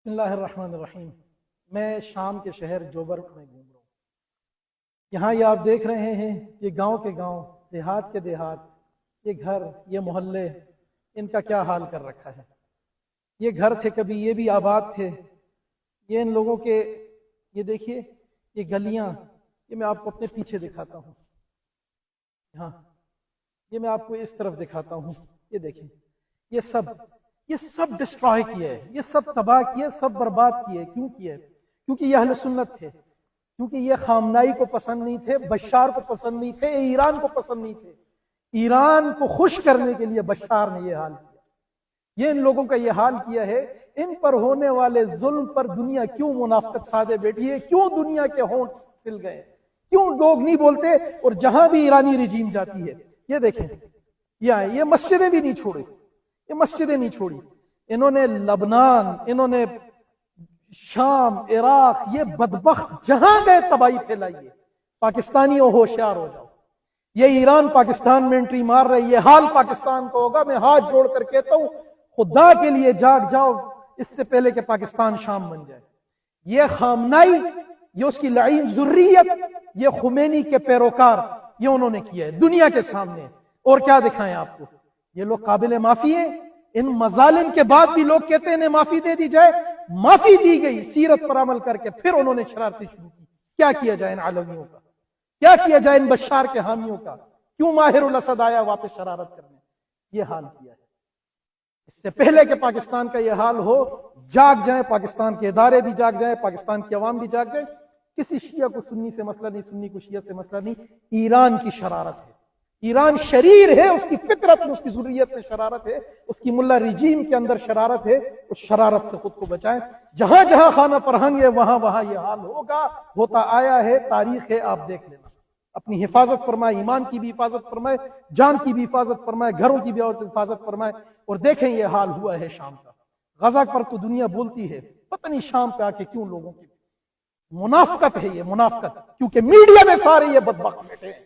بسم اللہ الرحمن الرحیم۔ میں شام کے شہر جوبر میں گھوم رہا ہوں۔ یہاں یہ آپ دیکھ رہے ہیں یہ گاؤں کے گاؤں، دیہات کے دیہات، یہ گھر، یہ محلے، ان کا کیا حال کر رکھا ہے۔ یہ گھر تھے کبھی، یہ بھی آباد تھے، یہ ان لوگوں کے، یہ دیکھیے یہ گلیاں، یہ میں آپ کو اپنے پیچھے دکھاتا ہوں، ہاں یہ میں آپ کو اس طرف دکھاتا ہوں، یہ دیکھیں یہ سب ڈسٹرائے کیا ہے، یہ سب تباہ کیا، سب برباد کیے۔ کیوں کیا؟ کیونکہ یہ اہل سنت تھے، کیونکہ یہ خامنائی کو پسند نہیں تھے، بشار کو پسند نہیں تھے، ایران کو پسند نہیں تھے۔ ایران کو خوش کرنے کے لیے بشار نے یہ حال کیا، یہ ان لوگوں کا یہ حال کیا ہے۔ ان پر ہونے والے ظلم پر دنیا کیوں منافقت سادے بیٹھی ہے؟ کیوں دنیا کے ہونٹ سل گئے؟ کیوں لوگ نہیں بولتے؟ اور جہاں بھی ایرانی رجیم جاتی ہے، یہ دیکھیں یہ مسجدیں بھی نہیں چھوڑے، یہ مسجدیں نہیں چھوڑی۔ انہوں نے لبنان، انہوں نے شام، عراق، یہ بدبخت جہاں گئے تباہی پھیلائی ہے۔ پاکستانیوں ہوشیار ہو جاؤ، یہ ایران پاکستان میں انٹری مار رہے، یہ حال پاکستان کو ہوگا۔ میں ہاتھ جوڑ کر کہتا ہوں خدا کے لیے جاگ جاؤ، اس سے پہلے کہ پاکستان شام بن جائے۔ یہ خامنائی، یہ اس کی لعین ذریت، یہ خمینی کے پیروکار، یہ انہوں نے کیا ہے دنیا کے سامنے۔ اور کیا دکھائیں آپ کو؟ یہ لوگ قابل معافی ہیں۔ ان مظالم کے بعد بھی لوگ کہتے ہیں انہیں معافی دے دی جائے، معافی دی گئی، سیرت پر عمل کر کے پھر انہوں نے شرارتیں شروع کی۔ کیا کیا جائے ان عالمیوں کا؟ کیا کیا جائے ان بشار کے حامیوں کا؟ کیوں ماہر الاسد آیا واپس شرارت کرنے؟ یہ حال کیا ہے۔ اس سے پہلے کہ پاکستان کا یہ حال ہو، جاگ جائیں، پاکستان کے ادارے بھی جاگ جائیں، پاکستان کی عوام بھی جاگ جائے۔ کسی شیعہ کو سنی سے مسئلہ نہیں، سنی کو شیعہ سے مسئلہ نہیں، ایران کی شرارت ہے۔ ایران شریر ہے، اس کی فطرت میں، اس کی ذریت میں شرارت ہے، اس کی ملا رجیم کے اندر شرارت ہے۔ اس شرارت سے خود کو بچائیں۔ جہاں جہاں خانہ فرہنگ ہے وہاں وہاں یہ حال ہوگا، ہوتا آیا ہے، تاریخ ہے، آپ دیکھ لینا۔ اپنی حفاظت فرمائے، ایمان کی بھی حفاظت فرمائے، جان کی بھی حفاظت فرمائے، گھروں کی بھی حفاظت فرمائے۔ اور دیکھیں یہ حال ہوا ہے شام کا۔ غزہ پر تو دنیا بولتی ہے، پتہ نہیں شام پہ آ کے کیوں لوگوں کی منافقت ہے، یہ منافقت، کیونکہ میڈیا میں سارے یہ بدبخت بیٹھے ہیں۔